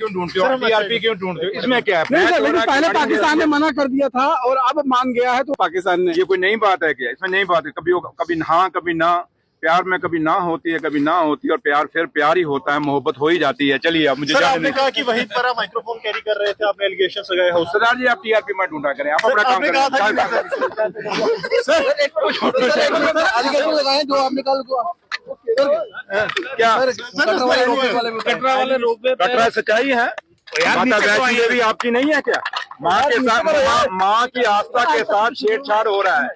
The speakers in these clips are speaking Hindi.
क्यों ढूंढते हो, टीआरपी क्यों ढूंढते हो, इसमें क्या है? लेकिन पहले पाकिस्तान ने मना कर दिया था और अब मान गया है तो पाकिस्तान ने। ये कोई नई बात है क्या? इसमें नई बात है, कभी हाँ कभी ना। प्यार में कभी ना होती है कभी ना होती है, और प्यार फिर प्यार ही होता है, मोहब्बत हो ही जाती है। चलिए अब मुझे सर, आपने कहा कि वहीं पर आप माइक्रोफोन कैरी कर रहे थे, आपने एलिगेशन लगाए हो। सरदार जी आप टीआरपी मत ढूंढा करें, आप अपना काम करें। लगाए जो आपने कल क्या कटरा वाले रोप वे कटरा सच्चाई है? माता वैष्णो देवी आपकी नहीं है क्या? माँ के साथ, माँ की आस्था के साथ छेड़छाड़ हो रहा है।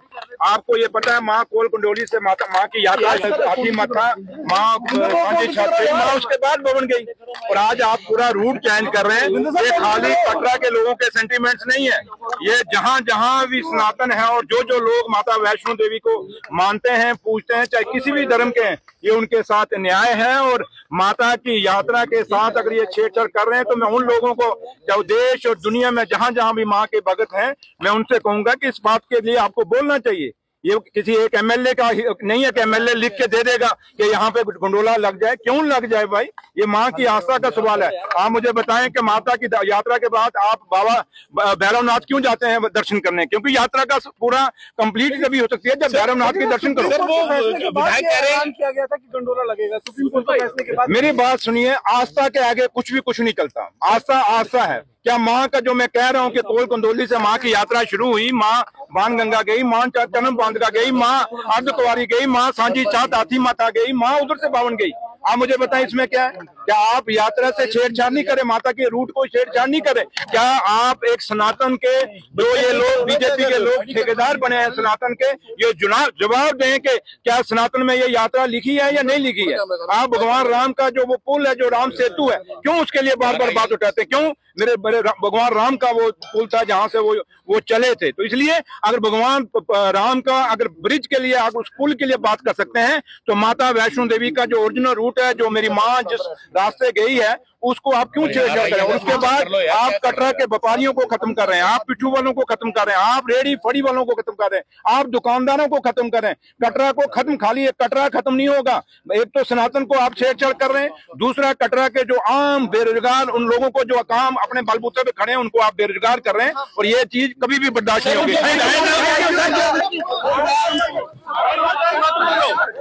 आपको ये पता है माँ कोल कुंडोली से माँ की यात्रा आती माता माँ माँ उसके बाद भवन गई, और आज आप पूरा रूट चेंज कर रहे हैं। ये खाली कटरा के लोगों के सेंटिमेंट्स नहीं है, ये जहाँ जहाँ भी सनातन है और जो लोग माता वैष्णो देवी को मानते हैं पूजते हैं, चाहे किसी भी धर्म के हैं, ये उनके साथ न्याय है। और माता की यात्रा के साथ अगर ये छेड़छाड़ कर रहे हैं तो मैं उन लोगों को, जो देश और दुनिया में जहां जहां भी माँ के भगत हैं, मैं उनसे कहूंगा कि इस बात के लिए आपको बोलना चाहिए। ये किसी एक एमएलए का नहीं है कि एमएलए लिख के दे देगा कि यहाँ पे गंडोला लग जाए। क्यों लग जाए भाई? ये माँ की आस्था का सवाल है। आप मुझे बताएं कि माता की यात्रा के बाद आप बाबा भैरवनाथ क्यों जाते हैं दर्शन करने? क्योंकि यात्रा का पूरा कंप्लीट तभी हो सकती है जब भैरवनाथ के दर्शन करो। किया गया था कि गंडोला लगेगा सुप्रीम कोर्ट के फैसले के बाद। मेरी बात सुनिए, आस्था के आगे कुछ भी कुछ नहीं चलता। आस्था आस्था है। क्या माँ का जो मैं कह रहा हूँ कि कोल कंदोली से माँ की यात्रा शुरू हुई, माँ बाण गंगा गई, माँ चनम बांधगा गई, माँ अर्धकुंवारी गई, माँ सांझी चात हाथी माता गई, माँ उधर से बावन गई। आप मुझे बताएं इसमें क्या है? क्या आप यात्रा से छेड़छाड़ नहीं करें? माता के रूट को छेड़छाड़ नहीं करें? क्या आप एक सनातन के जो ये लोग बीजेपी के लोग ठेकेदार बने हैं सनातन के, ये जवाब दें कि क्या सनातन में ये यात्रा लिखी है या नहीं लिखी है? आप भगवान राम का जो वो पुल है, जो राम सेतु है, क्यों उसके लिए बार बार बात उठाते हैं? क्यों? मेरे बड़े भगवान राम का वो पुल था जहां से वो चले थे। तो इसलिए अगर भगवान राम का अगर ब्रिज के लिए, अगर उस पुल के लिए बात कर सकते हैं, तो माता वैष्णो देवी का जो ओरिजिनल रूट है, जो मेरी माँ जिस रास्ते गई है, उसको आप क्यों छेड़छाड़ कर रहे हैं? उसके बाद आप कटरा के व्यापारियों को खत्म कर रहे हैं, आप पिट्ठू वालों को खत्म कर रहे हैं, आप रेडी फड़ी वालों को खत्म कर रहे हैं, आप दुकानदारों को खत्म कर रहे हैं। कटरा को खत्म, खाली कटरा खत्म नहीं होगा। एक तो सनातन को आप छेड़छाड़ कर रहे हैं, दूसरा कटरा के जो आम बेरोजगार उन लोगों को जो काम अपने बलबूते पे खड़े हैं उनको आप बेरोजगार कर रहे हैं, और ये चीज कभी भी बर्दाश्त नहीं होगी।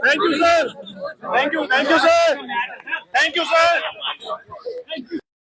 Thank you sir, thank you sir, thank you sir.